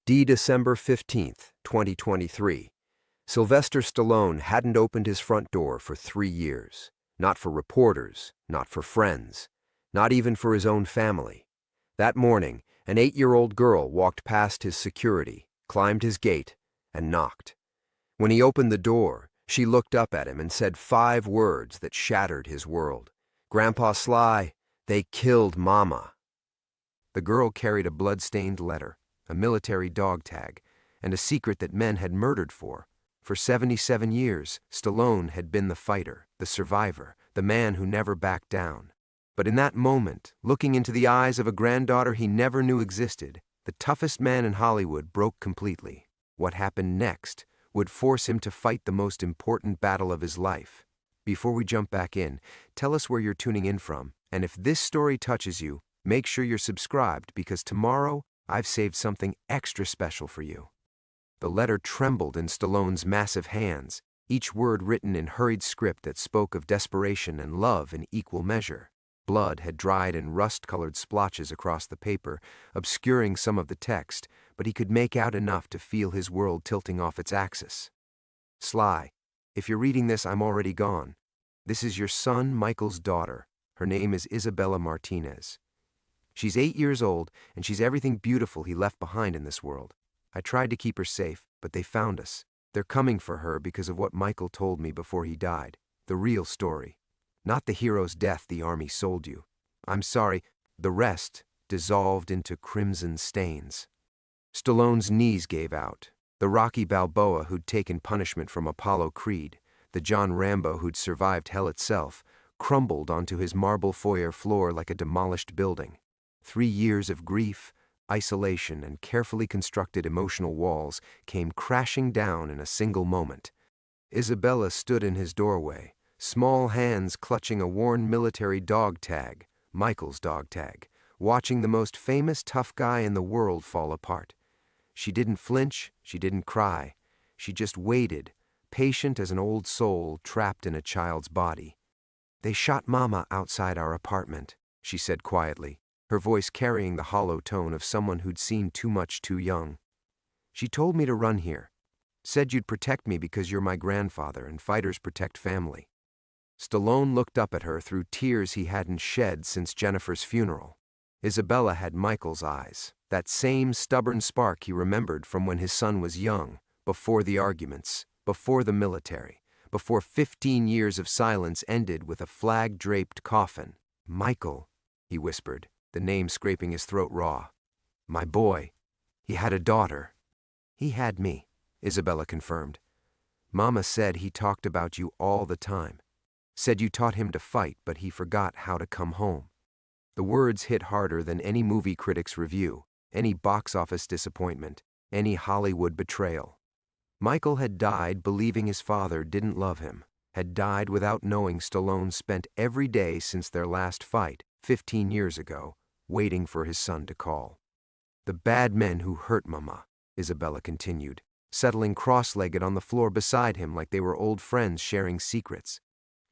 December 15th, 2023. Sylvester Stallone hadn't opened his front door for 3 years. Not for reporters, not for friends, not even for his own family. That morning, an 8-year-old girl walked past his security, climbed his gate, and knocked. When he opened the door, she looked up at him and said 5 words that shattered his world. "Grandpa Sly, they killed Mama." The girl carried a blood-stained letter, a military dog tag, and a secret that men had murdered for. For 77 years, Stallone had been the fighter, the survivor, the man who never backed down. But in that moment, looking into the eyes of a granddaughter he never knew existed, the toughest man in Hollywood broke completely. What happened next would force him to fight the most important battle of his life. Before we jump back in, tell us where you're tuning in from, and if this story touches you, make sure you're subscribed because tomorrow I've saved something extra special for you. The letter trembled in Stallone's massive hands, each word written in hurried script that spoke of desperation and love in equal measure. Blood had dried in rust-colored splotches across the paper, obscuring some of the text, but he could make out enough to feel his world tilting off its axis. "Sly, if you're reading this, I'm already gone. This is your son Michael's daughter. Her name is Isabella Martinez. She's 8 years old, and she's everything beautiful he left behind in this world. I tried to keep her safe, but they found us. They're coming for her because of what Michael told me before he died. The real story. Not the hero's death the army sold you. I'm sorry, the rest dissolved into crimson stains." Stallone's knees gave out. The Rocky Balboa who'd taken punishment from Apollo Creed, the John Rambo who'd survived hell itself, crumbled onto his marble foyer floor like a demolished building. 3 years of grief, isolation, and carefully constructed emotional walls came crashing down in a single moment. Isabella stood in his doorway, small hands clutching a worn military dog tag, Michael's dog tag, watching the most famous tough guy in the world fall apart. She didn't flinch, she didn't cry. She just waited, patient as an old soul trapped in a child's body. "They shot Mama outside our apartment," she said quietly, her voice carrying the hollow tone of someone who'd seen too much too young. "She told me to run here. Said you'd protect me because you're my grandfather and fighters protect family." Stallone looked up at her through tears he hadn't shed since Jennifer's funeral. Isabella had Michael's eyes, that same stubborn spark he remembered from when his son was young, before the arguments, before the military, before 15 years of silence ended with a flag-draped coffin. "Michael," he whispered, the name scraping his throat raw. "My boy. He had a daughter." "He had me," Isabella confirmed. "Mama said he talked about you all the time. Said you taught him to fight, but he forgot how to come home." The words hit harder than any movie critic's review, any box office disappointment, any Hollywood betrayal. Michael had died believing his father didn't love him, had died without knowing Stallone spent every day since their last fight, 15 years ago, waiting for his son to call. "The bad men who hurt Mama," Isabella continued, settling cross-legged on the floor beside him like they were old friends sharing secrets.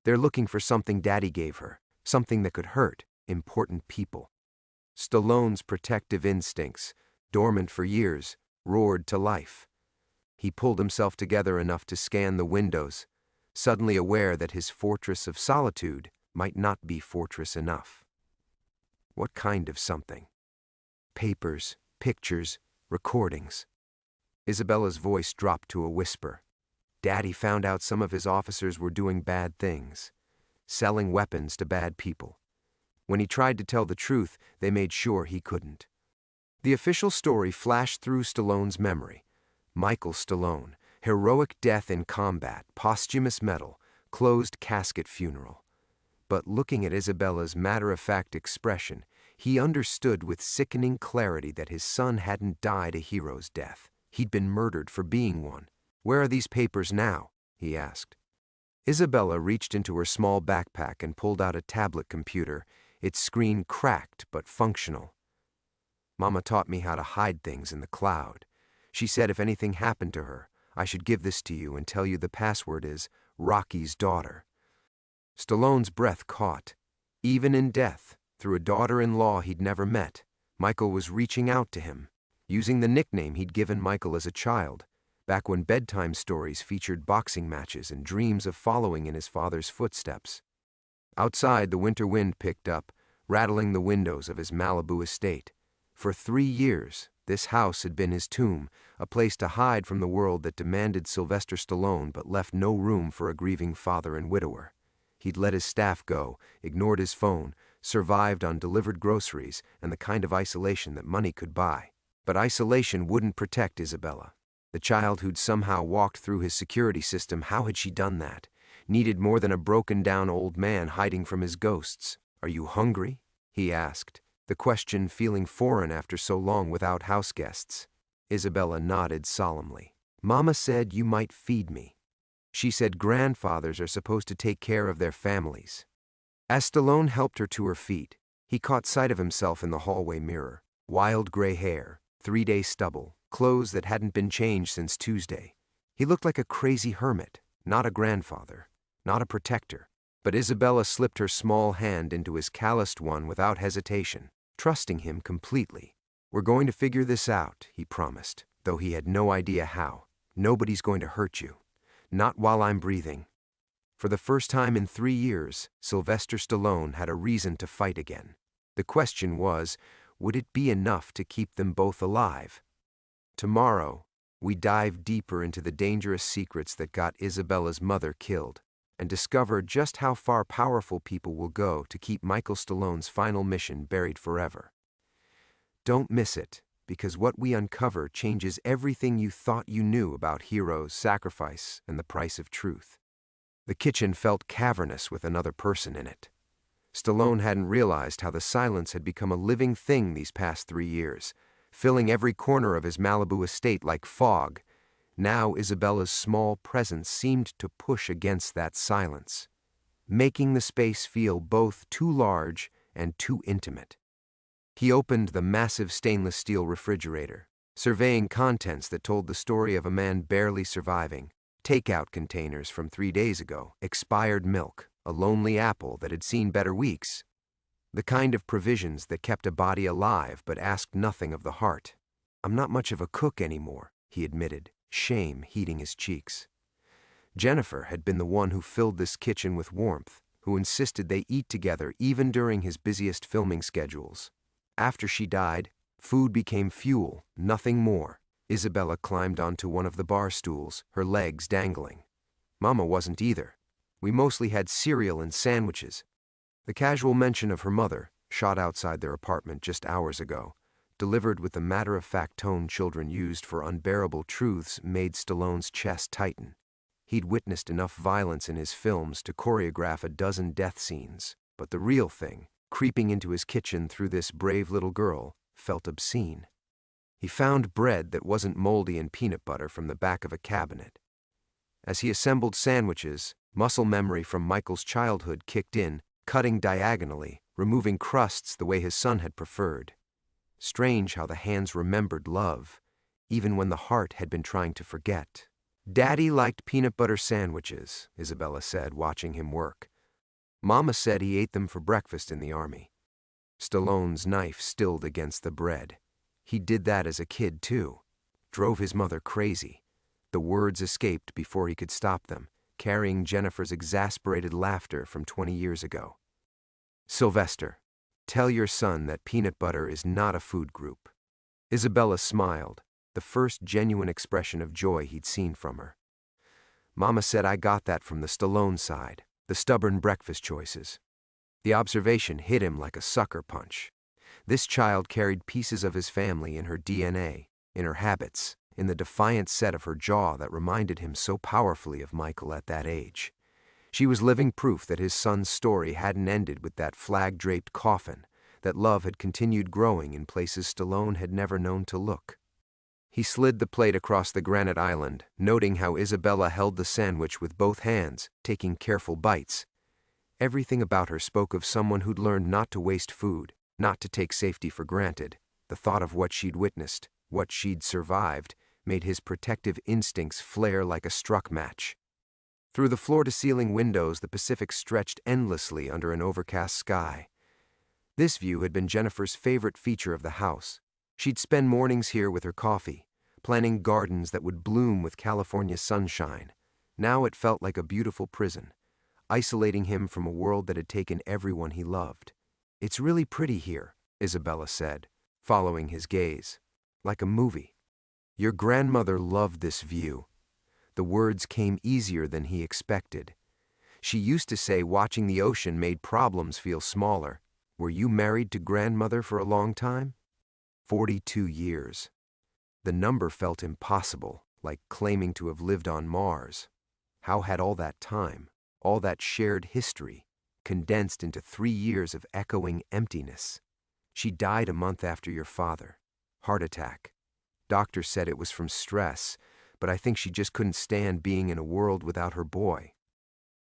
"They're looking for something Daddy gave her, something that could hurt important people." Stallone's protective instincts, dormant for years, roared to life. He pulled himself together enough to scan the windows, suddenly aware that his fortress of solitude might not be fortress enough. What kind of something? Papers, pictures, recordings. Isabella's voice dropped to a whisper. Daddy found out some of his officers were doing bad things, selling weapons to bad people. When he tried to tell the truth, they made sure he couldn't. The official story flashed through Stallone's memory. Michael Stallone, heroic death in combat, posthumous medal, closed casket funeral. But looking at Isabella's matter-of-fact expression, he understood with sickening clarity that his son hadn't died a hero's death. He'd been murdered for being one. "Where are these papers now?" he asked. Isabella reached into her small backpack and pulled out a tablet computer, its screen cracked but functional. "Mama taught me how to hide things in the cloud. She said if anything happened to her, I should give this to you and tell you the password is Rocky's daughter." Stallone's breath caught. Even in death, through a daughter-in-law he'd never met, Michael was reaching out to him, using the nickname he'd given Michael as a child, back when bedtime stories featured boxing matches and dreams of following in his father's footsteps. Outside, the winter wind picked up, rattling the windows of his Malibu estate. For 3 years, this house had been his tomb, a place to hide from the world that demanded Sylvester Stallone but left no room for a grieving father and widower. He'd let his staff go, ignored his phone, survived on delivered groceries and the kind of isolation that money could buy. But isolation wouldn't protect Isabella. The child who'd somehow walked through his security system, how had she done that? Needed more than a broken-down old man hiding from his ghosts. "Are you hungry?" he asked, the question feeling foreign after so long without house guests. Isabella nodded solemnly. "Mama said you might feed me. She said grandfathers are supposed to take care of their families." As Stallone helped her to her feet, he caught sight of himself in the hallway mirror. Wild gray hair, 3-day stubble, clothes that hadn't been changed since Tuesday. He looked like a crazy hermit, not a grandfather, not a protector. But Isabella slipped her small hand into his calloused one without hesitation, trusting him completely. "We're going to figure this out," he promised, though he had no idea how. "Nobody's going to hurt you. Not while I'm breathing." For the first time in 3 years, Sylvester Stallone had a reason to fight again. The question was, would it be enough to keep them both alive? Tomorrow, we dive deeper into the dangerous secrets that got Isabella's mother killed, and discover just how far powerful people will go to keep Michael Stallone's final mission buried forever. Don't miss it, because what we uncover changes everything you thought you knew about heroes, sacrifice, and the price of truth. The kitchen felt cavernous with another person in it. Stallone hadn't realized how the silence had become a living thing these past 3 years, filling every corner of his Malibu estate like fog. Now Isabella's small presence seemed to push against that silence, making the space feel both too large and too intimate. He opened the massive stainless steel refrigerator, surveying contents that told the story of a man barely surviving. Takeout containers from 3 days ago, expired milk, a lonely apple that had seen better weeks. The kind of provisions that kept a body alive but asked nothing of the heart. "I'm not much of a cook anymore," he admitted, shame heating his cheeks. Jennifer had been the one who filled this kitchen with warmth, who insisted they eat together even during his busiest filming schedules. After she died, food became fuel, nothing more. Isabella climbed onto one of the bar stools, her legs dangling. "Mama wasn't either. We mostly had cereal and sandwiches." The casual mention of her mother, shot outside their apartment just hours ago, delivered with the matter-of-fact tone children used for unbearable truths, made Stallone's chest tighten. He'd witnessed enough violence in his films to choreograph a dozen death scenes, but the real thing, creeping into his kitchen through this brave little girl, felt obscene. He found bread that wasn't moldy and peanut butter from the back of a cabinet. As he assembled sandwiches, muscle memory from Michael's childhood kicked in, cutting diagonally, removing crusts the way his son had preferred. Strange how the hands remembered love, even when the heart had been trying to forget. "Daddy liked peanut butter sandwiches," Isabella said, watching him work. "Mama said he ate them for breakfast in the army." Stallone's knife stilled against the bread. He did that as a kid, too. Drove his mother crazy. The words escaped before he could stop them, carrying Jennifer's exasperated laughter from 20 years ago. "Sylvester, tell your son that peanut butter is not a food group." Isabella smiled, the first genuine expression of joy he'd seen from her. "Mama said I got that from the Stallone side, the stubborn breakfast choices." The observation hit him like a sucker punch. This child carried pieces of his family in her DNA, in her habits, in the defiant set of her jaw that reminded him so powerfully of Michael at that age. She was living proof that his son's story hadn't ended with that flag-draped coffin, that love had continued growing in places Stallone had never known to look. He slid the plate across the granite island, noting how Isabella held the sandwich with both hands, taking careful bites. Everything about her spoke of someone who'd learned not to waste food, not to take safety for granted. The thought of what she'd witnessed, what she'd survived, made his protective instincts flare like a struck match. Through the floor-to-ceiling windows, the Pacific stretched endlessly under an overcast sky. This view had been Jennifer's favorite feature of the house, She'd spend mornings here with her coffee, planning gardens that would bloom with California sunshine. Now it felt like a beautiful prison, isolating him from a world that had taken everyone he loved. "It's really pretty here," Isabella said, following his gaze. "Like a movie." "Your grandmother loved this view." The words came easier than he expected. She used to say watching the ocean made problems feel smaller. "Were you married to grandmother for a long time?" 42 years. The number felt impossible, like claiming to have lived on Mars. How had all that time, all that shared history, condensed into 3 years of echoing emptiness? "She died a month after your father. Heart attack. Doctor said it was from stress, but I think she just couldn't stand being in a world without her boy."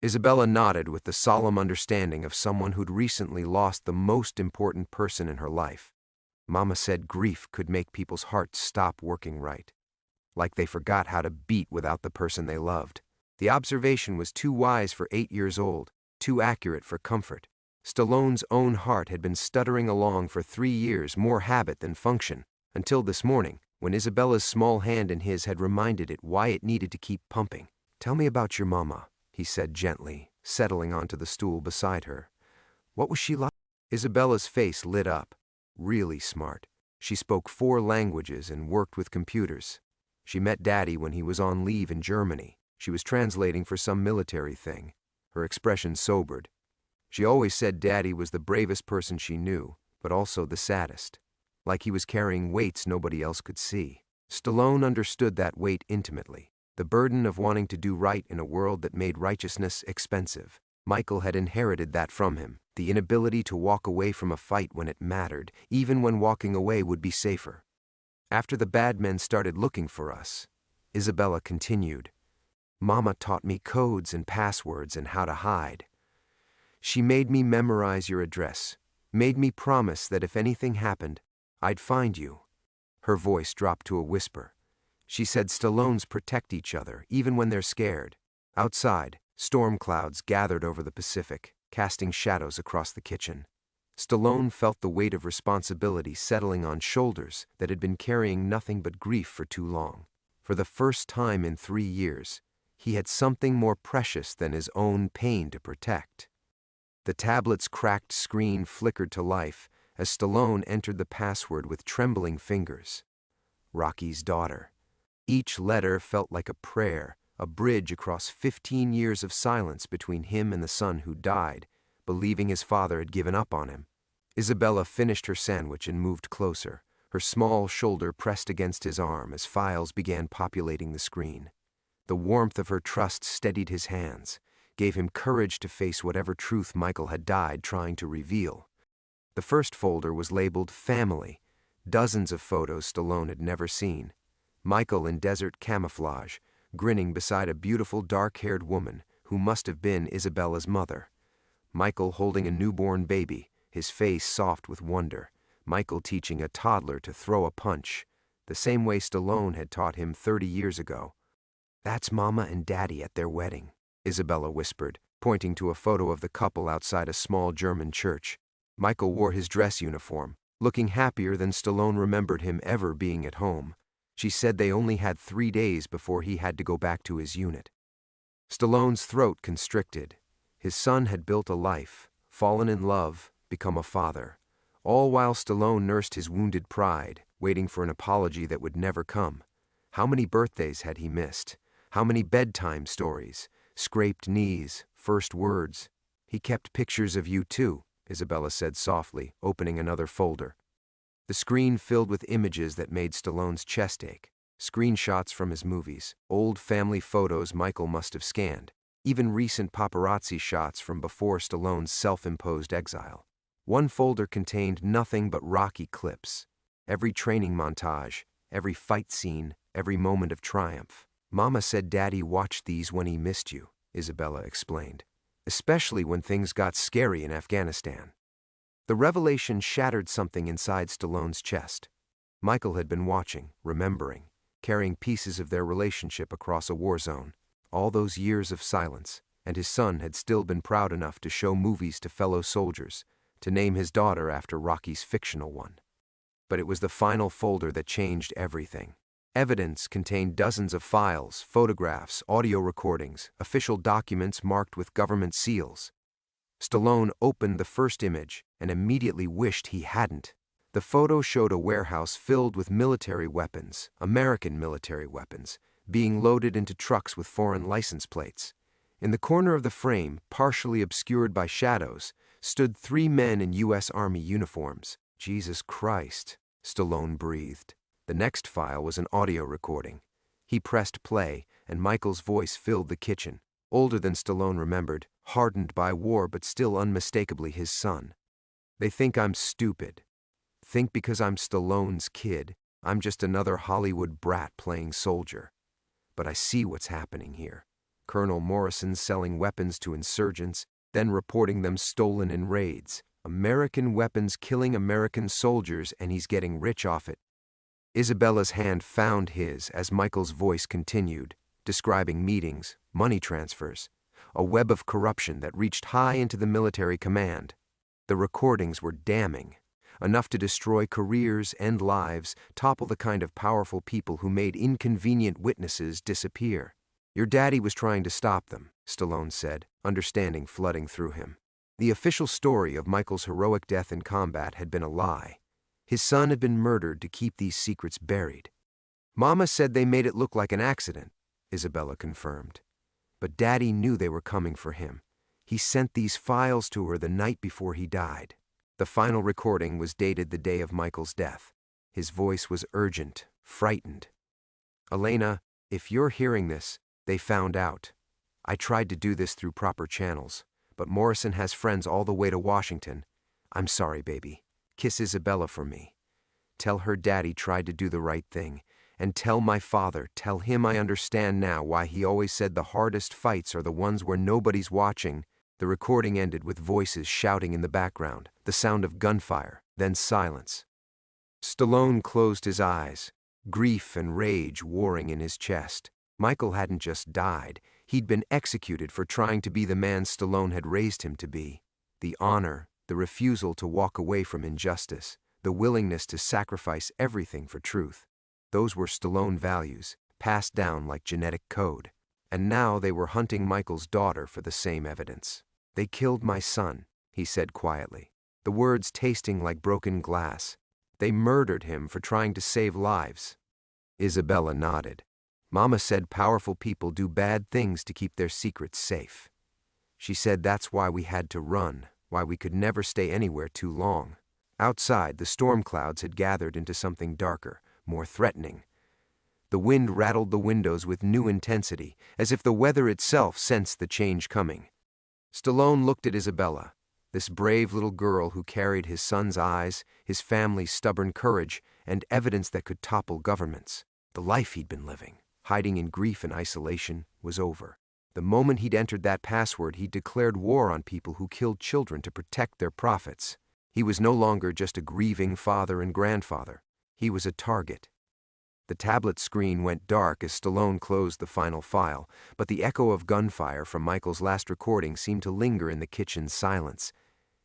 Isabella nodded with the solemn understanding of someone who'd recently lost the most important person in her life. Mama said grief could make people's hearts stop working right, like they forgot how to beat without the person they loved. The observation was too wise for 8 years old, too accurate for comfort. Stallone's own heart had been stuttering along for 3 years, more habit than function, until this morning, when Isabella's small hand in his had reminded it why it needed to keep pumping. "Tell me about your mama," he said gently, settling onto the stool beside her. "What was she like?" Isabella's face lit up. Really smart. She spoke 4 languages and worked with computers. She met Daddy when he was on leave in Germany. She was translating for some military thing. Her expression sobered. She always said Daddy was the bravest person she knew, but also the saddest. Like he was carrying weights nobody else could see. Stallone understood that weight intimately. The burden of wanting to do right in a world that made righteousness expensive. Michael had inherited that from him, the inability to walk away from a fight when it mattered, even when walking away would be safer. "After the bad men started looking for us," Isabella continued, "Mama taught me codes and passwords and how to hide. She made me memorize your address, made me promise that if anything happened, I'd find you." Her voice dropped to a whisper. She said Stallones protect each other, even when they're scared. Outside, storm clouds gathered over the Pacific, casting shadows across the kitchen. Stallone felt the weight of responsibility settling on shoulders that had been carrying nothing but grief for too long. For the first time in 3 years, he had something more precious than his own pain to protect. The tablet's cracked screen flickered to life as Stallone entered the password with trembling fingers. Rocky's daughter. Each letter felt like a prayer, a bridge across 15 years of silence between him and the son who died, believing his father had given up on him. Isabella finished her sandwich and moved closer, her small shoulder pressed against his arm as files began populating the screen. The warmth of her trust steadied his hands, gave him courage to face whatever truth Michael had died trying to reveal. The first folder was labeled Family, dozens of photos Stallone had never seen. Michael in desert camouflage, grinning beside a beautiful dark-haired woman who must have been Isabella's mother. Michael holding a newborn baby, his face soft with wonder. Michael teaching a toddler to throw a punch, the same way Stallone had taught him 30 years ago. "That's Mama and Daddy at their wedding," Isabella whispered, pointing to a photo of the couple outside a small German church. Michael wore his dress uniform, looking happier than Stallone remembered him ever being at home. She said they only had 3 days before he had to go back to his unit. Stallone's throat constricted. His son had built a life, fallen in love, become a father. All while Stallone nursed his wounded pride, waiting for an apology that would never come. How many birthdays had he missed? How many bedtime stories? Scraped knees, first words. "He kept pictures of you too," Isabella said softly, opening another folder. The screen filled with images that made Stallone's chest ache. Screenshots from his movies, old family photos Michael must have scanned, even recent paparazzi shots from before Stallone's self-imposed exile. One folder contained nothing but Rocky clips. Every training montage, every fight scene, every moment of triumph. "Mama said Daddy watched these when he missed you," Isabella explained, "especially when things got scary in Afghanistan." The revelation shattered something inside Stallone's chest. Michael had been watching, remembering, carrying pieces of their relationship across a war zone. All those years of silence, and his son had still been proud enough to show movies to fellow soldiers, to name his daughter after Rocky's fictional one. But it was the final folder that changed everything. Evidence contained dozens of files, photographs, audio recordings, official documents marked with government seals. Stallone opened the first image and immediately wished he hadn't. The photo showed a warehouse filled with military weapons, American military weapons, being loaded into trucks with foreign license plates. In the corner of the frame, partially obscured by shadows, stood 3 men in U.S. Army uniforms. Jesus Christ, Stallone breathed. The next file was an audio recording. He pressed play, and Michael's voice filled the kitchen. Older than Stallone remembered, hardened by war but still unmistakably his son. They think I'm stupid. Think because I'm Stallone's kid, I'm just another Hollywood brat playing soldier. But I see what's happening here. Colonel Morrison selling weapons to insurgents, then reporting them stolen in raids. American weapons killing American soldiers, and he's getting rich off it. Isabella's hand found his as Michael's voice continued, describing meetings, money transfers, a web of corruption that reached high into the military command. The recordings were damning, enough to destroy careers, end lives, topple the kind of powerful people who made inconvenient witnesses disappear. Your daddy was trying to stop them, Stallone said, understanding flooding through him. The official story of Michael's heroic death in combat had been a lie. His son had been murdered to keep these secrets buried. Mama said they made it look like an accident, Isabella confirmed. But Daddy knew they were coming for him. He sent these files to her the night before he died. The final recording was dated the day of Michael's death. His voice was urgent, frightened. Elena, if you're hearing this, they found out. I tried to do this through proper channels, but Morrison has friends all the way to Washington. I'm sorry, baby. Kiss Isabella for me. Tell her Daddy tried to do the right thing. And tell my father, tell him I understand now why he always said the hardest fights are the ones where nobody's watching. The recording ended with voices shouting in the background, the sound of gunfire, then silence. Stallone closed his eyes, grief and rage warring in his chest. Michael hadn't just died, he'd been executed for trying to be the man Stallone had raised him to be. The honor, the refusal to walk away from injustice, the willingness to sacrifice everything for truth. Those were Stallone values, passed down like genetic code. And now they were hunting Michael's daughter for the same evidence. They killed my son, he said quietly, the words tasting like broken glass. They murdered him for trying to save lives. Isabella nodded. Mama said powerful people do bad things to keep their secrets safe. She said that's why we had to run, why we could never stay anywhere too long. Outside, the storm clouds had gathered into something darker, more threatening. The wind rattled the windows with new intensity, as if the weather itself sensed the change coming. Stallone looked at Isabella, this brave little girl who carried his son's eyes, his family's stubborn courage, and evidence that could topple governments. The life he'd been living, hiding in grief and isolation, was over. The moment he'd entered that password, he'd declared war on people who killed children to protect their profits. He was no longer just a grieving father and grandfather. He was a target. The tablet screen went dark as Stallone closed the final file, but the echo of gunfire from Michael's last recording seemed to linger in the kitchen's silence.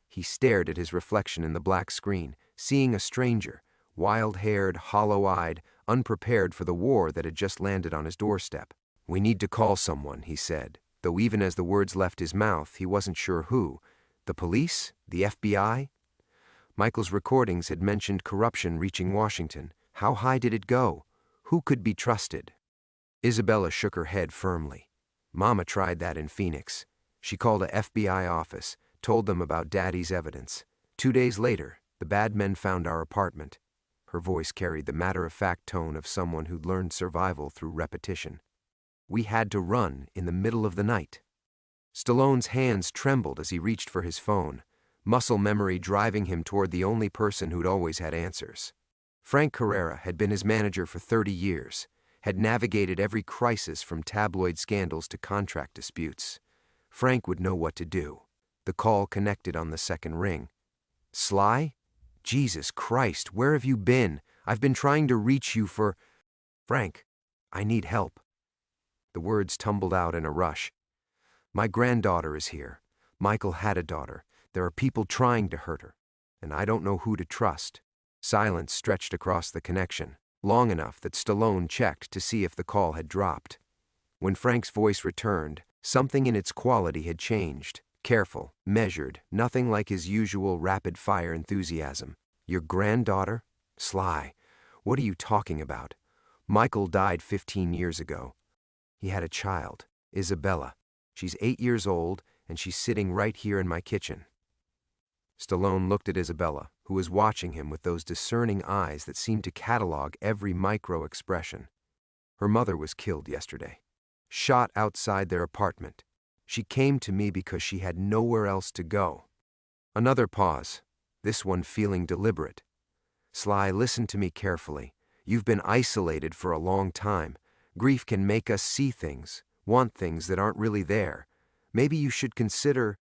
He stared at his reflection in the black screen, seeing a stranger, wild-haired, hollow-eyed, unprepared for the war that had just landed on his doorstep. We need to call someone, he said, though even as the words left his mouth, he wasn't sure who. The police? The FBI? Michael's recordings had mentioned corruption reaching Washington. How high did it go? Who could be trusted? Isabella shook her head firmly. Mama tried that in Phoenix. She called a FBI office, told them about Daddy's evidence. 2 days later, the bad men found our apartment. Her voice carried the matter-of-fact tone of someone who'd learned survival through repetition. We had to run in the middle of the night. Stallone's hands trembled as he reached for his phone, muscle memory driving him toward the only person who'd always had answers. Frank Carrera had been his manager for 30 years, had navigated every crisis from tabloid scandals to contract disputes. Frank would know what to do. The call connected on the second ring. Sly? Jesus Christ, where have you been? I've been trying to reach you for... Frank, I need help. The words tumbled out in a rush. My granddaughter is here. Michael had a daughter. There are people trying to hurt her, and I don't know who to trust. Silence stretched across the connection, long enough that Stallone checked to see if the call had dropped. When Frank's voice returned, something in its quality had changed. Careful, measured, nothing like his usual rapid-fire enthusiasm. "Your granddaughter? Sly, what are you talking about? Michael died 15 years ago. He had a child, Isabella. She's 8 years old, and she's sitting right here in my kitchen." Stallone looked at Isabella, who was watching him with those discerning eyes that seemed to catalog every micro-expression. "Her mother was killed yesterday. Shot outside their apartment. She came to me because she had nowhere else to go." Another pause, this one feeling deliberate. "Sly, listen to me carefully. You've been isolated for a long time. Grief can make us see things, want things that aren't really there. Maybe you should consider—"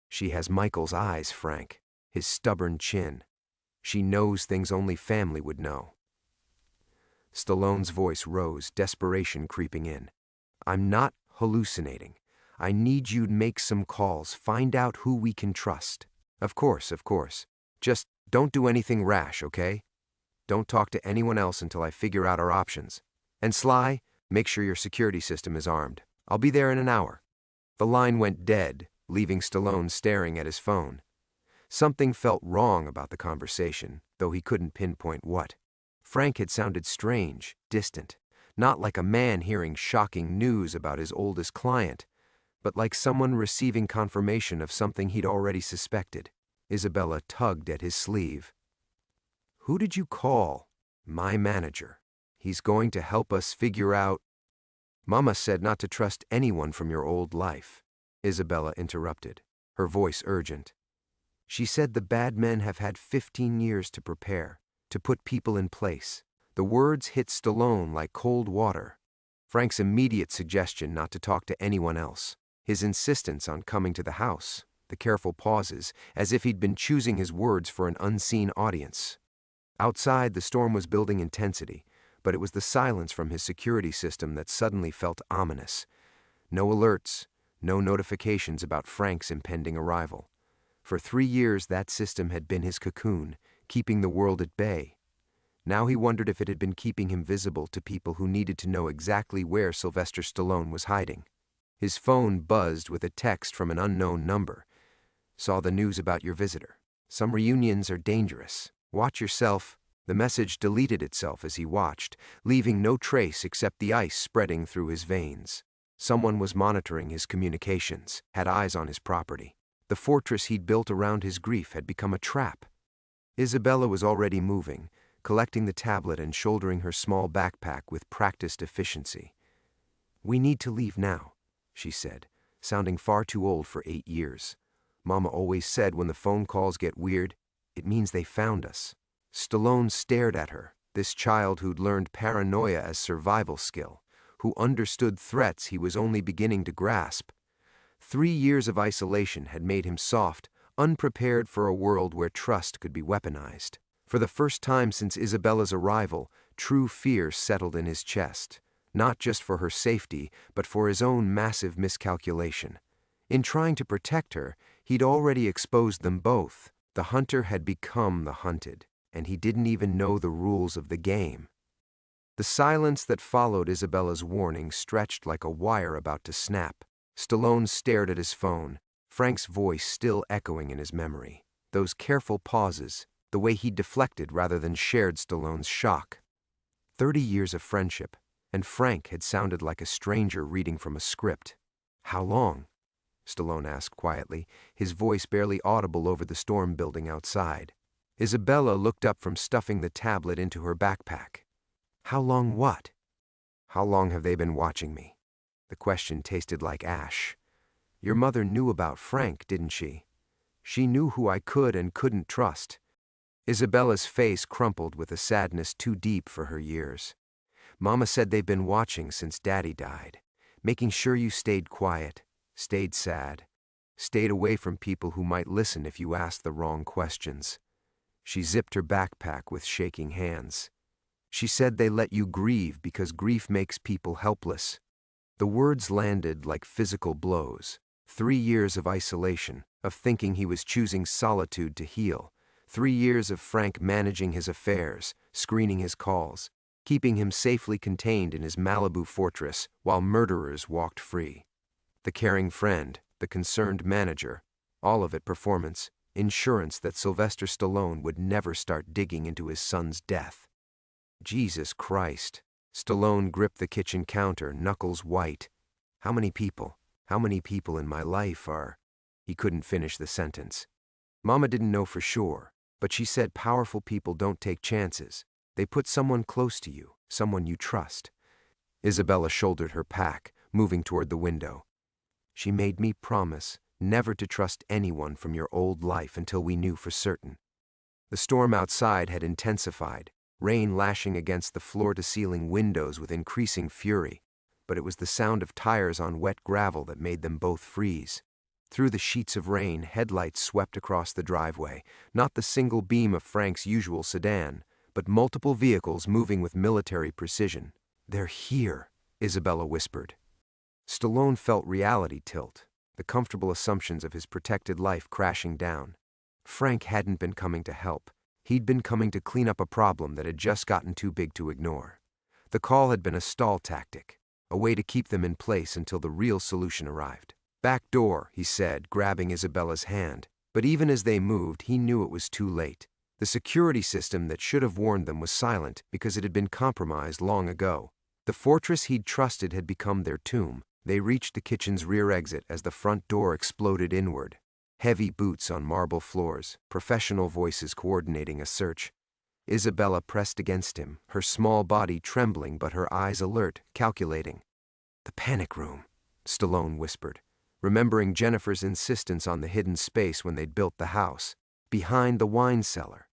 "She has Michael's eyes, Frank, his stubborn chin. She knows things only family would know." Stallone's voice rose, desperation creeping in. "I'm not hallucinating. I need you to make some calls, find out who we can trust." Of course. Just don't do anything rash, okay? Don't talk to anyone else until I figure out our options. And Sly, make sure your security system is armed. I'll be there in an hour." The line went dead, leaving Stallone staring at his phone. Something felt wrong about the conversation, though he couldn't pinpoint what. Frank had sounded strange, distant, not like a man hearing shocking news about his oldest client, but like someone receiving confirmation of something he'd already suspected. Isabella tugged at his sleeve. "Who did you call?" "My manager. He's going to help us figure out—" "Mama said not to trust anyone from your old life," Isabella interrupted, her voice urgent. "She said the bad men have had 15 years to prepare, to put people in place." The words hit Stallone like cold water. Frank's immediate suggestion not to talk to anyone else, his insistence on coming to the house, the careful pauses, as if he'd been choosing his words for an unseen audience. Outside, the storm was building intensity, but it was the silence from his security system that suddenly felt ominous. No alerts, no notifications about Frank's impending arrival. For 3 years, that system had been his cocoon, keeping the world at bay. Now he wondered if it had been keeping him visible to people who needed to know exactly where Sylvester Stallone was hiding. His phone buzzed with a text from an unknown number. "Saw the news about your visitor. Some reunions are dangerous. Watch yourself." The message deleted itself as he watched, leaving no trace except the ice spreading through his veins. Someone was monitoring his communications, had eyes on his property. The fortress he'd built around his grief had become a trap. Isabella was already moving, collecting the tablet and shouldering her small backpack with practiced efficiency. "We need to leave now," she said, sounding far too old for 8 years. "Mama always said when the phone calls get weird, it means they found us." Stallone stared at her, this child who'd learned paranoia as survival skill, who understood threats he was only beginning to grasp. 3 years of isolation had made him soft, unprepared for a world where trust could be weaponized. For the first time since Isabella's arrival, true fear settled in his chest, not just for her safety, but for his own massive miscalculation. In trying to protect her, he'd already exposed them both. The hunter had become the hunted, and he didn't even know the rules of the game. The silence that followed Isabella's warning stretched like a wire about to snap. Stallone stared at his phone, Frank's voice still echoing in his memory. Those careful pauses, the way he deflected rather than shared Stallone's shock. 30 years of friendship, and Frank had sounded like a stranger reading from a script. "How long?" Stallone asked quietly, his voice barely audible over the storm building outside. Isabella looked up from stuffing the tablet into her backpack. "How long what?" "How long have they been watching me?" The question tasted like ash. "Your mother knew about Frank, didn't she? She knew who I could and couldn't trust." Isabella's face crumpled with a sadness too deep for her years. "Mama said they've been watching since Daddy died, making sure you stayed quiet, stayed sad, stayed away from people who might listen if you asked the wrong questions." She zipped her backpack with shaking hands. "She said they let you grieve because grief makes people helpless." The words landed like physical blows. 3 years of isolation, of thinking he was choosing solitude to heal. 3 years of Frank managing his affairs, screening his calls, keeping him safely contained in his Malibu fortress while murderers walked free. The caring friend, the concerned manager, all of it performance, insurance that Sylvester Stallone would never start digging into his son's death. Jesus Christ. Stallone gripped the kitchen counter, knuckles white. How many people in my life are... He couldn't finish the sentence. Mama didn't know for sure, but she said powerful people don't take chances. They put someone close to you, someone you trust. Isabella shouldered her pack, moving toward the window. She made me promise never to trust anyone from your old life until we knew for certain. The storm outside had intensified, rain lashing against the floor-to-ceiling windows with increasing fury, but it was the sound of tires on wet gravel that made them both freeze. Through the sheets of rain, headlights swept across the driveway, not the single beam of Frank's usual sedan, but multiple vehicles moving with military precision. "They're here," Isabella whispered. Stallone felt reality tilt, the comfortable assumptions of his protected life crashing down. Frank hadn't been coming to help. He'd been coming to clean up a problem that had just gotten too big to ignore. The call had been a stall tactic, a way to keep them in place until the real solution arrived. "Back door," he said, grabbing Isabella's hand. But even as they moved, he knew it was too late. The security system that should have warned them was silent because it had been compromised long ago. The fortress he'd trusted had become their tomb. They reached the kitchen's rear exit as the front door exploded inward. Heavy boots on marble floors, professional voices coordinating a search. Isabella pressed against him, her small body trembling but her eyes alert, calculating. "The panic room," Stallone whispered, remembering Jennifer's insistence on the hidden space when they'd built the house, behind the wine cellar.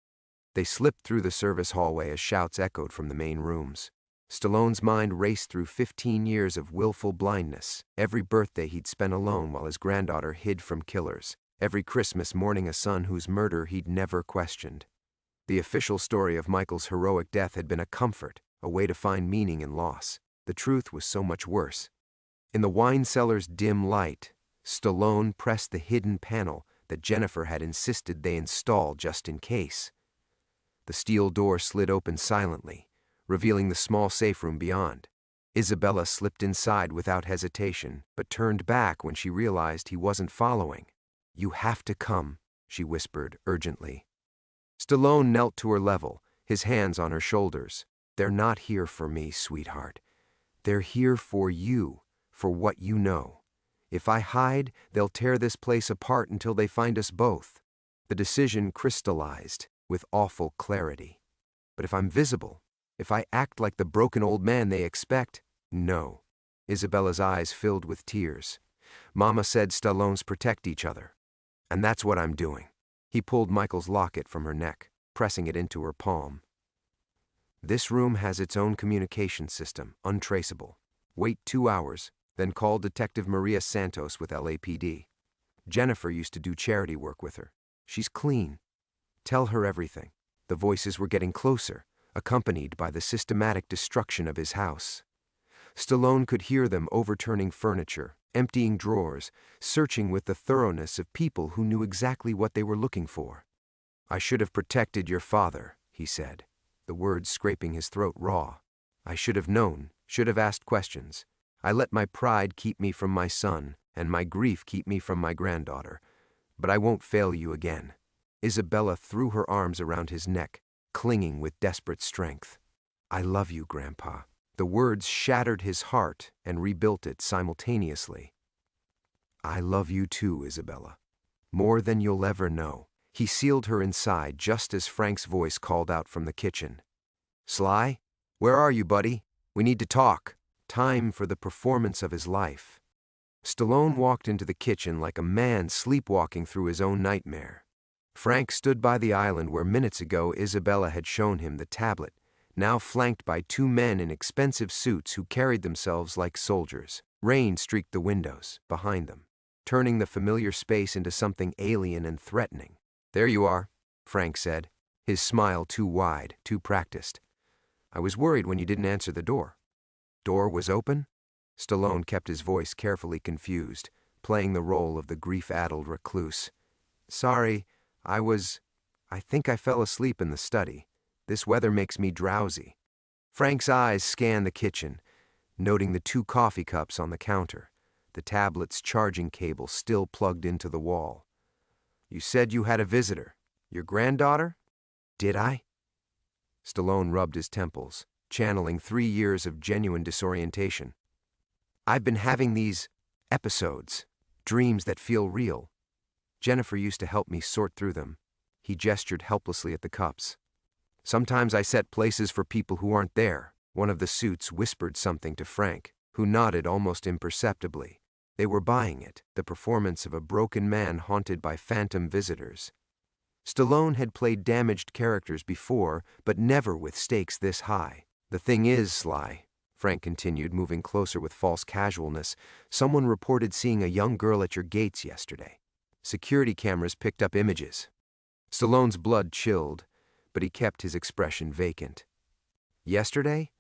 They slipped through the service hallway as shouts echoed from the main rooms. Stallone's mind raced through 15 years of willful blindness, every birthday he'd spent alone while his granddaughter hid from killers, every Christmas mourning a son whose murder he'd never questioned. The official story of Michael's heroic death had been a comfort, a way to find meaning in loss. The truth was so much worse. In the wine cellar's dim light, Stallone pressed the hidden panel that Jennifer had insisted they install just in case. The steel door slid open silently, revealing the small safe room beyond. Isabella slipped inside without hesitation, but turned back when she realized he wasn't following. "You have to come," she whispered urgently. Stallone knelt to her level, his hands on her shoulders. "They're not here for me, sweetheart. They're here for you, for what you know. If I hide, they'll tear this place apart until they find us both." The decision crystallized with awful clarity. "But if I'm visible, if I act like the broken old man they expect..." "No." Isabella's eyes filled with tears. "Mama said Stallones protect each other. And that's what I'm doing." He pulled Michael's locket from her neck, pressing it into her palm. "This room has its own communication system, untraceable. Wait 2 hours, then call Detective Maria Santos with LAPD. Jennifer used to do charity work with her. She's clean. Tell her everything." The voices were getting closer, accompanied by the systematic destruction of his house. Stallone could hear them overturning furniture, emptying drawers, searching with the thoroughness of people who knew exactly what they were looking for. "I should have protected your father," he said, the words scraping his throat raw. "I should have known, should have asked questions. I let my pride keep me from my son, and my grief keep me from my granddaughter. But I won't fail you again." Isabella threw her arms around his neck, clinging with desperate strength. "I love you, Grandpa." The words shattered his heart and rebuilt it simultaneously. "I love you too, Isabella. More than you'll ever know." He sealed her inside just as Frank's voice called out from the kitchen. "Sly, where are you, buddy? We need to talk." Time for the performance of his life. Stallone walked into the kitchen like a man sleepwalking through his own nightmare. Frank stood by the island where minutes ago Isabella had shown him the tablet, now flanked by 2 men in expensive suits who carried themselves like soldiers. Rain streaked the windows behind them, turning the familiar space into something alien and threatening. "There you are," Frank said, his smile too wide, too practiced. "I was worried when you didn't answer the door." "Door was open?" Stallone kept his voice carefully confused, playing the role of the grief-addled recluse. "Sorry, I was..." I think I fell asleep in the study. This weather makes me drowsy. Frank's eyes scanned the kitchen, noting the 2 coffee cups on the counter, the tablet's charging cable still plugged into the wall. You said you had a visitor. Your granddaughter? Did I? Stallone rubbed his temples, channeling 3 years of genuine disorientation. I've been having these episodes, dreams that feel real. Jennifer used to help me sort through them. He gestured helplessly at the cups. Sometimes I set places for people who aren't there. One of the suits whispered something to Frank, who nodded almost imperceptibly. They were buying it, the performance of a broken man haunted by phantom visitors. Stallone had played damaged characters before, but never with stakes this high. The thing is, Sly, Frank continued, moving closer with false casualness, someone reported seeing a young girl at your gates yesterday. Security cameras picked up images. Stallone's blood chilled, but he kept his expression vacant. Yesterday?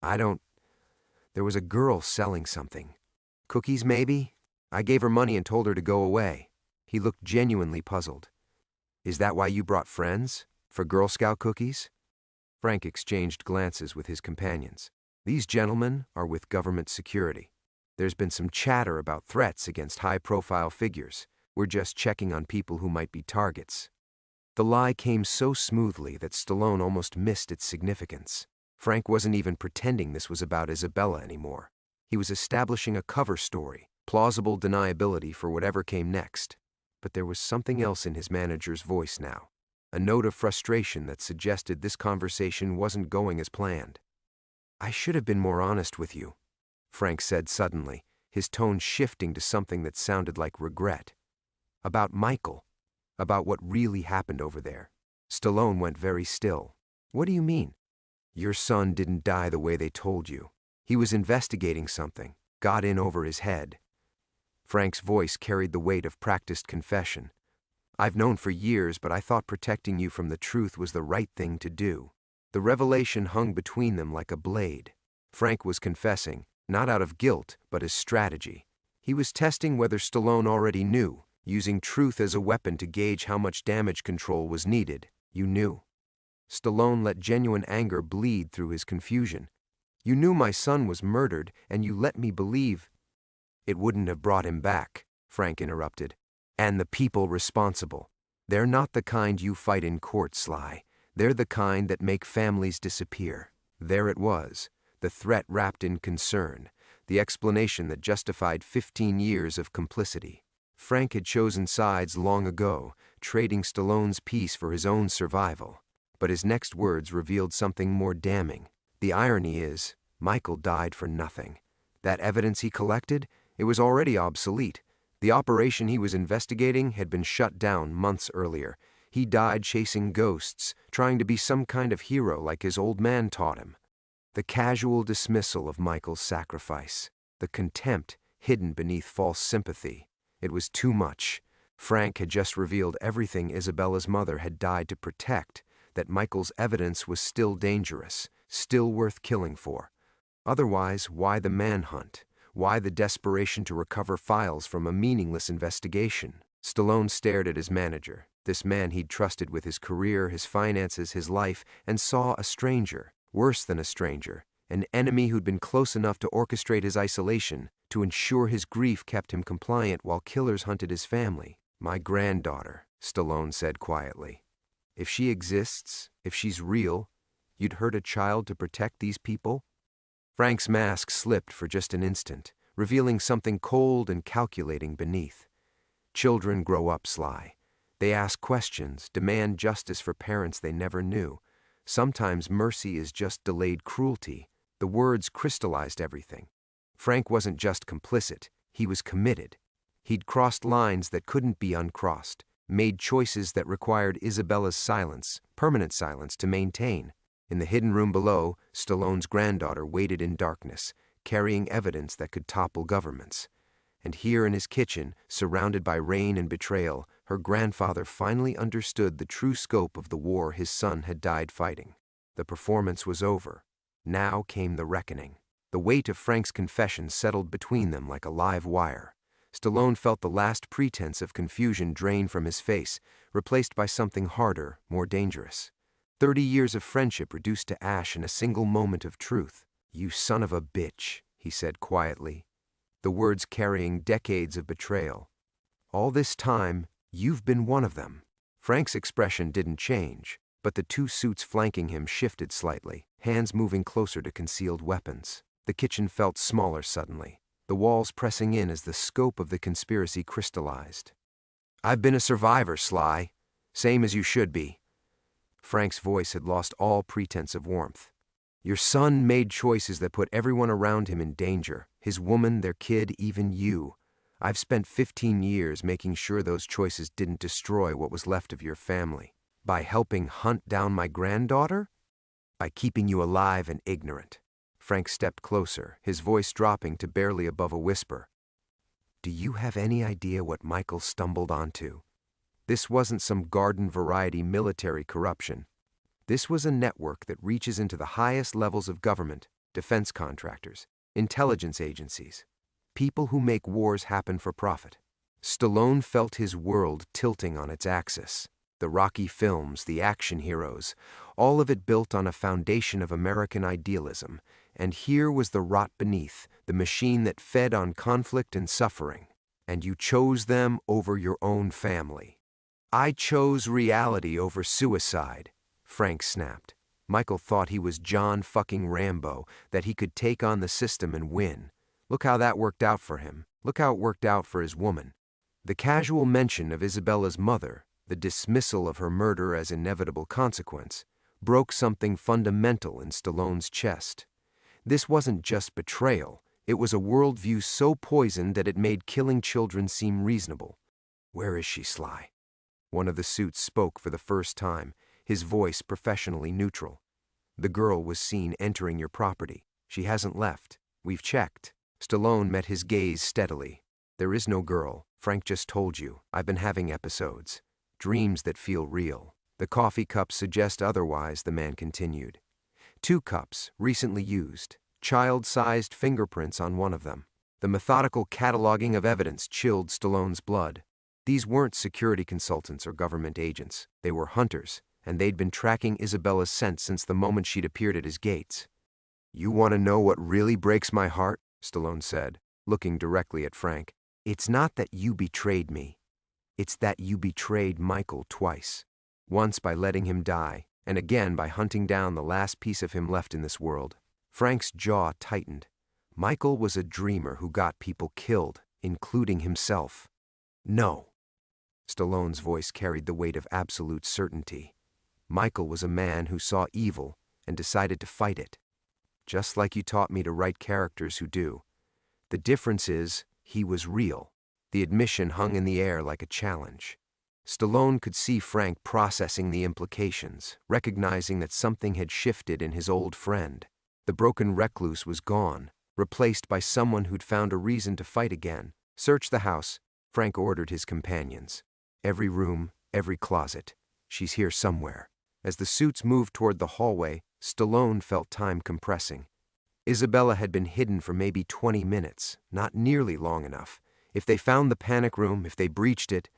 There was a girl selling something. Cookies, maybe? I gave her money and told her to go away. He looked genuinely puzzled. Is that why you brought friends? For Girl Scout cookies? Frank exchanged glances with his companions. These gentlemen are with government security. There's been some chatter about threats against high-profile figures. We're just checking on people who might be targets. The lie came so smoothly that Stallone almost missed its significance. Frank wasn't even pretending this was about Isabella anymore. He was establishing a cover story, plausible deniability for whatever came next. But there was something else in his manager's voice now, a note of frustration that suggested this conversation wasn't going as planned. I should have been more honest with you, Frank said suddenly, his tone shifting to something that sounded like regret. About Michael, about what really happened over there. Stallone went very still. What do you mean? Your son didn't die the way they told you. He was investigating something, got in over his head. Frank's voice carried the weight of practiced confession. I've known for years, but I thought protecting you from the truth was the right thing to do. The revelation hung between them like a blade. Frank was confessing, not out of guilt, but as strategy. He was testing whether Stallone already knew, using truth as a weapon to gauge how much damage control was needed. You knew. Stallone let genuine anger bleed through his confusion. You knew my son was murdered, and you let me believe. It wouldn't have brought him back, Frank interrupted. And the people responsible. They're not the kind you fight in court, Sly. They're the kind that make families disappear. There it was, the threat wrapped in concern, the explanation that justified 15 years of complicity. Frank had chosen sides long ago, trading Stallone's peace for his own survival. But his next words revealed something more damning. The irony is, Michael died for nothing. That evidence he collected, it was already obsolete. The operation he was investigating had been shut down months earlier. He died chasing ghosts, trying to be some kind of hero like his old man taught him. The casual dismissal of Michael's sacrifice, the contempt hidden beneath false sympathy. It was too much. Frank had just revealed everything Isabella's mother had died to protect, that Michael's evidence was still dangerous, still worth killing for. Otherwise, why the manhunt? Why the desperation to recover files from a meaningless investigation? Stallone stared at his manager, this man he'd trusted with his career, his finances, his life, and saw a stranger, worse than a stranger, an enemy who'd been close enough to orchestrate his isolation, to ensure his grief kept him compliant while killers hunted his family. My granddaughter, Stallone said quietly. If she exists, if she's real, you'd hurt a child to protect these people? Frank's mask slipped for just an instant, revealing something cold and calculating beneath. Children grow up, Sly. They ask questions, demand justice for parents they never knew. Sometimes mercy is just delayed cruelty. The words crystallized everything. Frank wasn't just complicit, he was committed. He'd crossed lines that couldn't be uncrossed, made choices that required Isabella's silence, permanent silence, to maintain. In the hidden room below, Stallone's granddaughter waited in darkness, carrying evidence that could topple governments. And here in his kitchen, surrounded by rain and betrayal, her grandfather finally understood the true scope of the war his son had died fighting. The performance was over. Now came the reckoning. The weight of Frank's confession settled between them like a live wire. Stallone felt the last pretense of confusion drain from his face, replaced by something harder, more dangerous. 30 years of friendship reduced to ash in a single moment of truth. "You son of a bitch," he said quietly, the words carrying decades of betrayal. "All this time, you've been one of them." Frank's expression didn't change, but the two suits flanking him shifted slightly, hands moving closer to concealed weapons. The kitchen felt smaller suddenly, the walls pressing in as the scope of the conspiracy crystallized. "I've been a survivor, Sly. Same as you should be." Frank's voice had lost all pretense of warmth. "Your son made choices that put everyone around him in danger, his woman, their kid, even you. I've spent 15 years making sure those choices didn't destroy what was left of your family. By helping hunt down my granddaughter? By keeping you alive and ignorant." Frank stepped closer, his voice dropping to barely above a whisper. "Do you have any idea what Michael stumbled onto? This wasn't some garden-variety military corruption. This was a network that reaches into the highest levels of government, defense contractors, intelligence agencies, people who make wars happen for profit." Stallone felt his world tilting on its axis. The Rocky films, the action heroes, all of it built on a foundation of American idealism, and here was the rot beneath, the machine that fed on conflict and suffering. And you chose them over your own family. "I chose reality over suicide," Frank snapped. Michael thought he was John fucking Rambo, that he could take on the system and win. Look how that worked out for him. Look how it worked out for his woman. The casual mention of Isabella's mother, the dismissal of her murder as inevitable consequence, broke something fundamental in Stallone's chest. This wasn't just betrayal, it was a worldview so poisoned that it made killing children seem reasonable. "Where is she, Sly?" One of the suits spoke for the first time, his voice professionally neutral. "The girl was seen entering your property. She hasn't left. We've checked." Stallone met his gaze steadily. "There is no girl. Frank just told you. I've been having episodes. Dreams that feel real. The coffee cups suggest otherwise," the man continued. 2 cups, recently used. Child-sized fingerprints on one of them. The methodical cataloging of evidence chilled Stallone's blood. These weren't security consultants or government agents. They were hunters, and they'd been tracking Isabella's scent since the moment she'd appeared at his gates. "You want to know what really breaks my heart?" Stallone said, looking directly at Frank. "It's not that you betrayed me. It's that you betrayed Michael twice. Once by letting him die, and again by hunting down the last piece of him left in this world." Frank's jaw tightened. Michael was a dreamer who got people killed, including himself. "No." Stallone's voice carried the weight of absolute certainty. "Michael was a man who saw evil and decided to fight it. Just like you taught me to write characters who do. The difference is, he was real." The admission hung in the air like a challenge. Stallone could see Frank processing the implications, recognizing that something had shifted in his old friend. The broken recluse was gone, replaced by someone who'd found a reason to fight again. "Search the house," Frank ordered his companions. "Every room, every closet. She's here somewhere." As the suits moved toward the hallway, Stallone felt time compressing. Isabella had been hidden for maybe 20 minutes, not nearly long enough. If they found the panic room, if they breached it...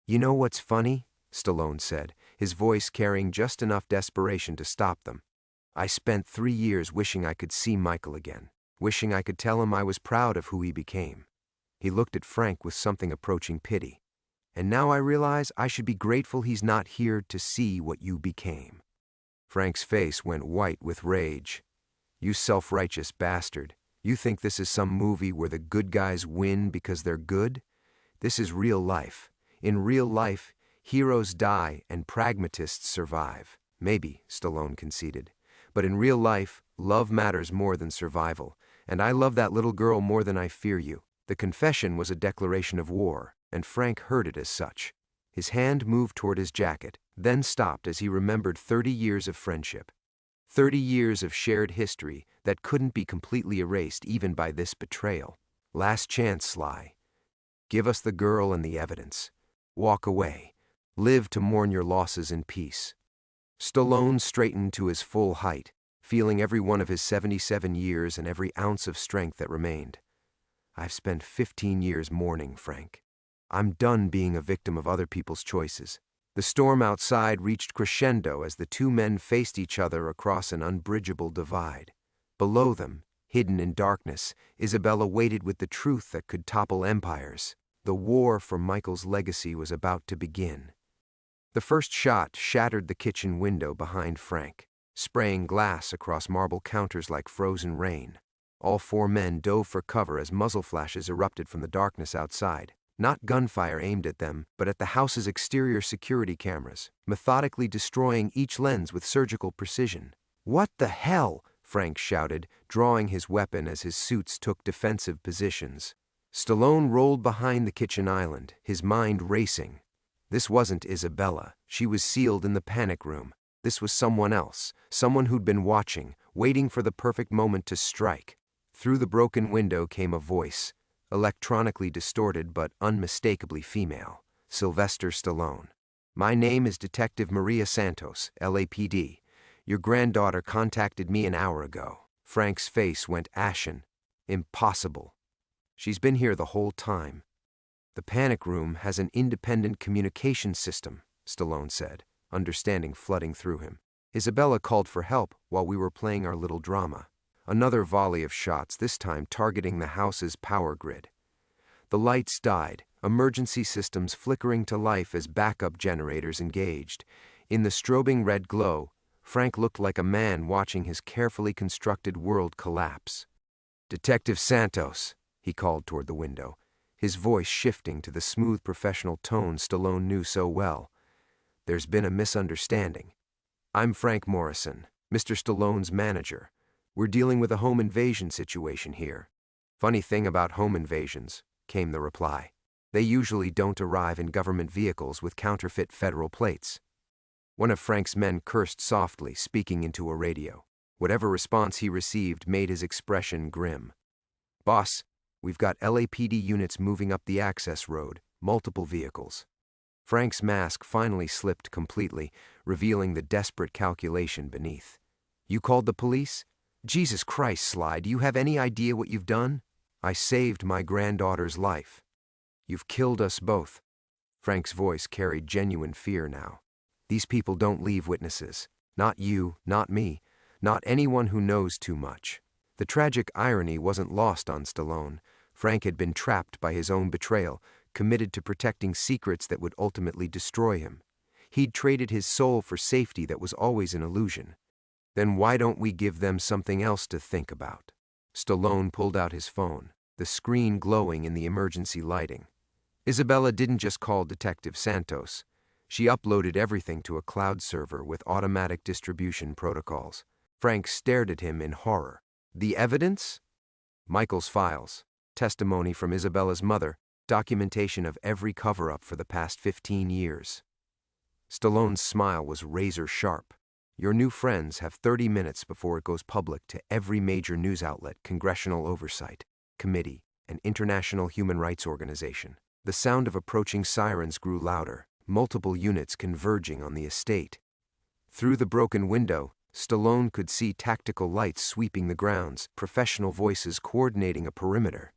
"You know what's funny?" Stallone said, his voice carrying just enough desperation to stop them. "I spent 3 years wishing I could see Michael again, wishing I could tell him I was proud of who he became." He looked at Frank with something approaching pity. "And now I realize I should be grateful he's not here to see what you became." Frank's face went white with rage. "You self-righteous bastard. You think this is some movie where the good guys win because they're good? This is real life. In real life, heroes die and pragmatists survive." "Maybe," Stallone conceded. "But in real life, love matters more than survival, and I love that little girl more than I fear you." The confession was a declaration of war, and Frank heard it as such. His hand moved toward his jacket, then stopped as he remembered 30 years of friendship. 30 years of shared history that couldn't be completely erased even by this betrayal. "Last chance, Sly. Give us the girl and the evidence. Walk away. Live to mourn your losses in peace." Stallone straightened to his full height, feeling every one of his 77 years and every ounce of strength that remained. I've spent 15 years mourning, Frank. I'm done being a victim of other people's choices. The storm outside reached crescendo as the two men faced each other across an unbridgeable divide. Below them, hidden in darkness, Isabella waited with the truth that could topple empires. The war for Michael's legacy was about to begin. The first shot shattered the kitchen window behind Frank, spraying glass across marble counters like frozen rain. All four men dove for cover as muzzle flashes erupted from the darkness outside. Not gunfire aimed at them, but at the house's exterior security cameras, methodically destroying each lens with surgical precision. "What the hell?" Frank shouted, drawing his weapon as his suits took defensive positions. Stallone rolled behind the kitchen island, his mind racing. This wasn't Isabella. She was sealed in the panic room. This was someone else, someone who'd been watching, waiting for the perfect moment to strike. Through the broken window came a voice, electronically distorted but unmistakably female. Sylvester Stallone. "My name is Detective Maria Santos, LAPD. Your granddaughter contacted me an hour ago." Frank's face went ashen. "Impossible. She's been here the whole time." "The panic room has an independent communication system," Stallone said, understanding flooding through him. "Isabella called for help while we were playing our little drama." Another volley of shots, this time targeting the house's power grid. The lights died, emergency systems flickering to life as backup generators engaged. In the strobing red glow, Frank looked like a man watching his carefully constructed world collapse. "Detective Santos," he called toward the window, his voice shifting to the smooth professional tone Stallone knew so well. "There's been a misunderstanding. I'm Frank Morrison, Mr. Stallone's manager. We're dealing with a home invasion situation here." "Funny thing about home invasions," came the reply. "They usually don't arrive in government vehicles with counterfeit federal plates." One of Frank's men cursed softly, speaking into a radio. Whatever response he received made his expression grim. "Boss, we've got LAPD units moving up the access road, multiple vehicles." Frank's mask finally slipped completely, revealing the desperate calculation beneath. "You called the police? Jesus Christ, Sly, do you have any idea what you've done?" "I saved my granddaughter's life." "You've killed us both." Frank's voice carried genuine fear now. "These people don't leave witnesses. Not you, not me, not anyone who knows too much." The tragic irony wasn't lost on Stallone. Frank had been trapped by his own betrayal, committed to protecting secrets that would ultimately destroy him. He'd traded his soul for safety that was always an illusion. "Then why don't we give them something else to think about?" Stallone pulled out his phone, the screen glowing in the emergency lighting. Isabella didn't just call Detective Santos. She uploaded everything to a cloud server with automatic distribution protocols. Frank stared at him in horror. "The evidence?" "Michael's files, testimony from Isabella's mother, documentation of every cover-up for the past 15 years. Stallone's smile was razor sharp. "Your new friends have 30 minutes before it goes public to every major news outlet, congressional oversight, committee, and international human rights organization." The sound of approaching sirens grew louder, multiple units converging on the estate. Through the broken window, Stallone could see tactical lights sweeping the grounds, professional voices coordinating a perimeter.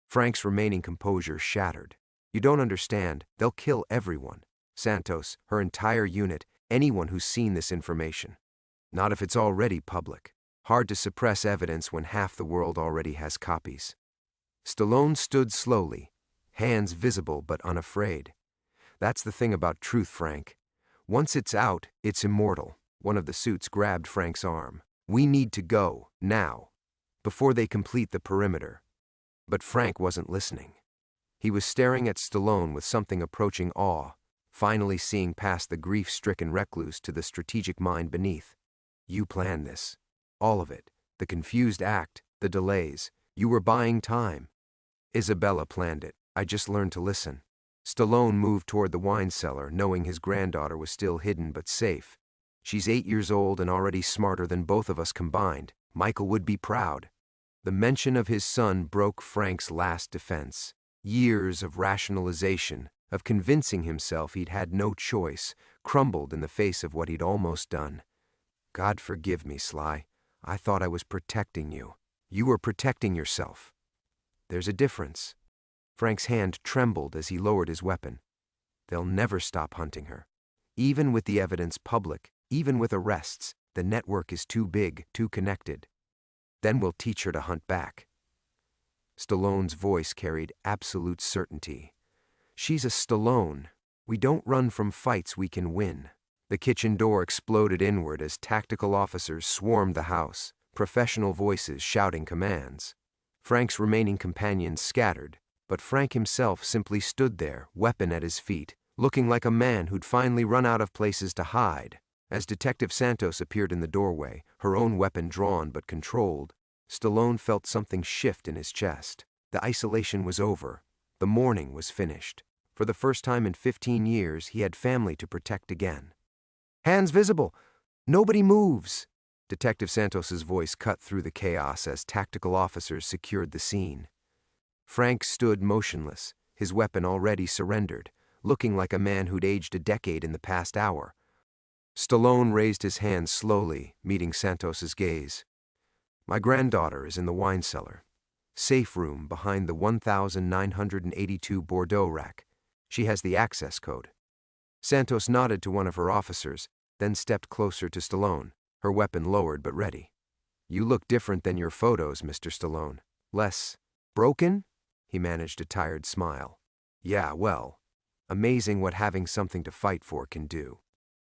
Frank's remaining composure shattered. "You don't understand. They'll kill everyone. Santos, her entire unit, anyone who's seen this information. Not if it's already public. Hard to suppress evidence when half the world already has copies." Stallone stood slowly, hands visible but unafraid. "That's the thing about truth, Frank. Once it's out, it's immortal." One of the suits grabbed Frank's arm. "We need to go, now, before they complete the perimeter." But Frank wasn't listening. He was staring at Stallone with something approaching awe, finally seeing past the grief-stricken recluse to the strategic mind beneath. "You planned this. All of it. The confused act, the delays. You were buying time." "Isabella planned it. I just learned to listen." Stallone moved toward the wine cellar, knowing his granddaughter was still hidden but safe. "She's 8 years old and already smarter than both of us combined. Michael would be proud." The mention of his son broke Frank's last defense. Years of rationalization, of convincing himself he'd had no choice, crumbled in the face of what he'd almost done. "God forgive me, Sly. I thought I was protecting you. You were protecting yourself." There's a difference. Frank's hand trembled as he lowered his weapon. They'll never stop hunting her. Even with the evidence public, even with arrests, the network is too big, too connected. Then we'll teach her to hunt back. Stallone's voice carried absolute certainty. She's a Stallone. We don't run from fights we can win. The kitchen door exploded inward as tactical officers swarmed the house, professional voices shouting commands. Frank's remaining companions scattered, but Frank himself simply stood there, weapon at his feet, looking like a man who'd finally run out of places to hide. As Detective Santos appeared in the doorway, her own weapon drawn but controlled, Stallone felt something shift in his chest. The isolation was over. The mourning was finished. For the first time in 15 years, he had family to protect again. Hands visible! Nobody moves! Detective Santos's voice cut through the chaos as tactical officers secured the scene. Frank stood motionless, his weapon already surrendered, looking like a man who'd aged a decade in the past hour. Stallone raised his hand slowly, meeting Santos's gaze. My granddaughter is in the wine cellar. Safe room behind the 1982 Bordeaux rack. She has the access code. Santos nodded to one of her officers, then stepped closer to Stallone, her weapon lowered but ready. You look different than your photos, Mr. Stallone. Less broken? He managed a tired smile. Yeah, well, amazing what having something to fight for can do.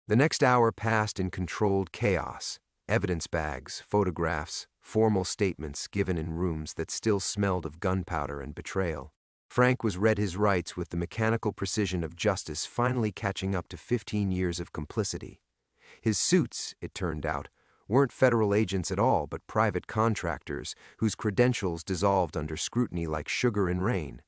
The next hour passed in controlled chaos. Evidence bags, photographs, formal statements given in rooms that still smelled of gunpowder and betrayal. Frank was read his rights with the mechanical precision of justice finally catching up to 15 years of complicity. His suits, it turned out, weren't federal agents at all but private contractors whose credentials dissolved under scrutiny like sugar in rain.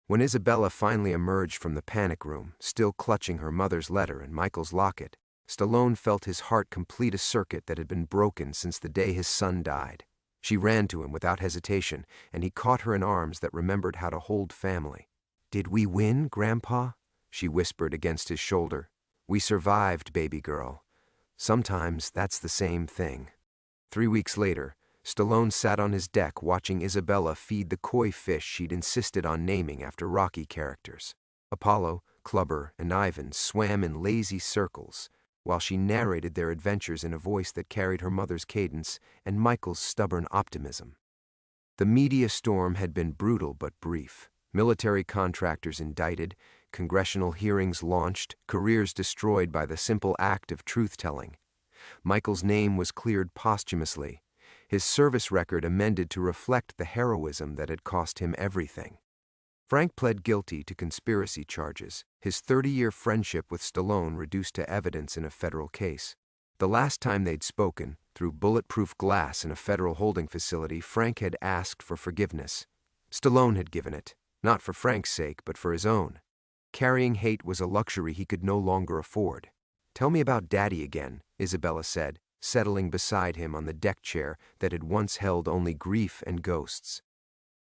When Isabella finally emerged from the panic room, still clutching her mother's letter and Michael's locket, Stallone felt his heart complete a circuit that had been broken since the day his son died. She ran to him without hesitation, and he caught her in arms that remembered how to hold family. Did we win, Grandpa? She whispered against his shoulder. We survived, baby girl. Sometimes that's the same thing. 3 weeks later, Stallone sat on his deck watching Isabella feed the koi fish she'd insisted on naming after Rocky characters. Apollo, Clubber, and Ivan swam in lazy circles, while she narrated their adventures in a voice that carried her mother's cadence and Michael's stubborn optimism. The media storm had been brutal but brief. Military contractors indicted, congressional hearings launched, careers destroyed by the simple act of truth-telling. Michael's name was cleared posthumously, his service record amended to reflect the heroism that had cost him everything. Frank pled guilty to conspiracy charges, his 30-year friendship with Stallone reduced to evidence in a federal case. The last time they'd spoken, through bulletproof glass in a federal holding facility, Frank had asked for forgiveness. Stallone had given it, not for Frank's sake, but for his own. Carrying hate was a luxury he could no longer afford. Tell me about Daddy again, Isabella said, settling beside him on the deck chair that had once held only grief and ghosts.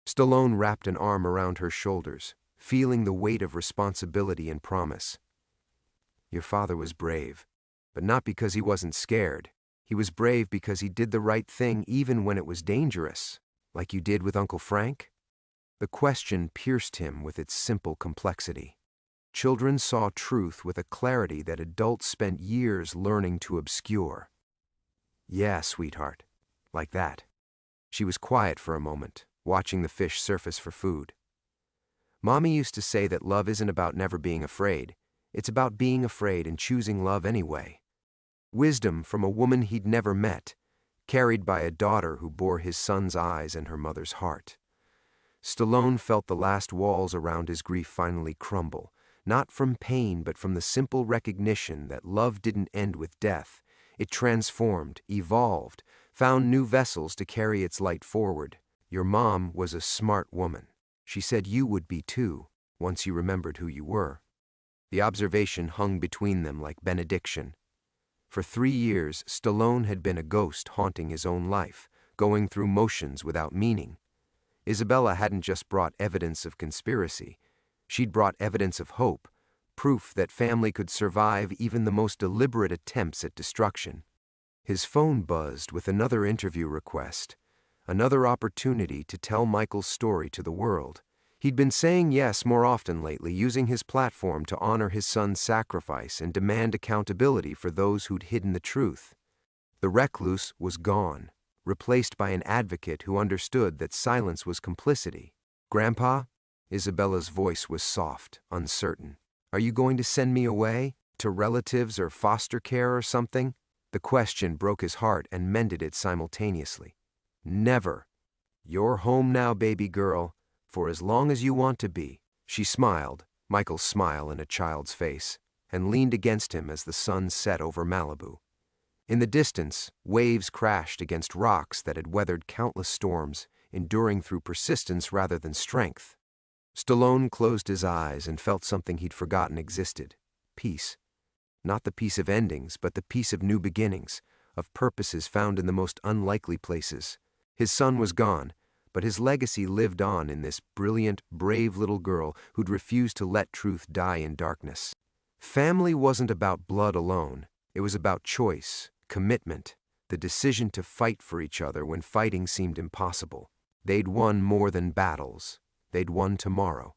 Stallone wrapped an arm around her shoulders, feeling the weight of responsibility and promise. Your father was brave, but not because he wasn't scared. He was brave because he did the right thing even when it was dangerous, like you did with Uncle Frank. The question pierced him with its simple complexity. Children saw truth with a clarity that adults spent years learning to obscure. Yeah, sweetheart, like that. She was quiet for a moment, watching the fish surface for food. Mommy used to say that love isn't about never being afraid. It's about being afraid and choosing love anyway. Wisdom from a woman he'd never met, carried by a daughter who bore his son's eyes and her mother's heart. Stallone felt the last walls around his grief finally crumble, not from pain but from the simple recognition that love didn't end with death. It transformed, evolved, found new vessels to carry its light forward. Your mom was a smart woman. She said you would be too, once you remembered who you were. The observation hung between them like benediction. For 3 years, Stallone had been a ghost haunting his own life, going through motions without meaning. Isabella hadn't just brought evidence of conspiracy. She'd brought evidence of hope, proof that family could survive even the most deliberate attempts at destruction. His phone buzzed with another interview request. Another opportunity to tell Michael's story to the world. He'd been saying yes more often lately, using his platform to honor his son's sacrifice and demand accountability for those who'd hidden the truth. The recluse was gone, replaced by an advocate who understood that silence was complicity. "Grandpa?" Isabella's voice was soft, uncertain. "Are you going to send me away? To relatives or foster care or something?" The question broke his heart and mended it simultaneously. "Never. You're home now, baby girl, for as long as you want to be." She smiled, Michael's smile in a child's face, and leaned against him as the sun set over Malibu. In the distance, waves crashed against rocks that had weathered countless storms, enduring through persistence rather than strength. Stallone closed his eyes and felt something he'd forgotten existed. Peace. Not the peace of endings, but the peace of new beginnings, of purposes found in the most unlikely places. His son was gone, but his legacy lived on in this brilliant, brave little girl who'd refused to let truth die in darkness. Family wasn't about blood alone. It was about choice, commitment, the decision to fight for each other when fighting seemed impossible. They'd won more than battles. They'd won tomorrow.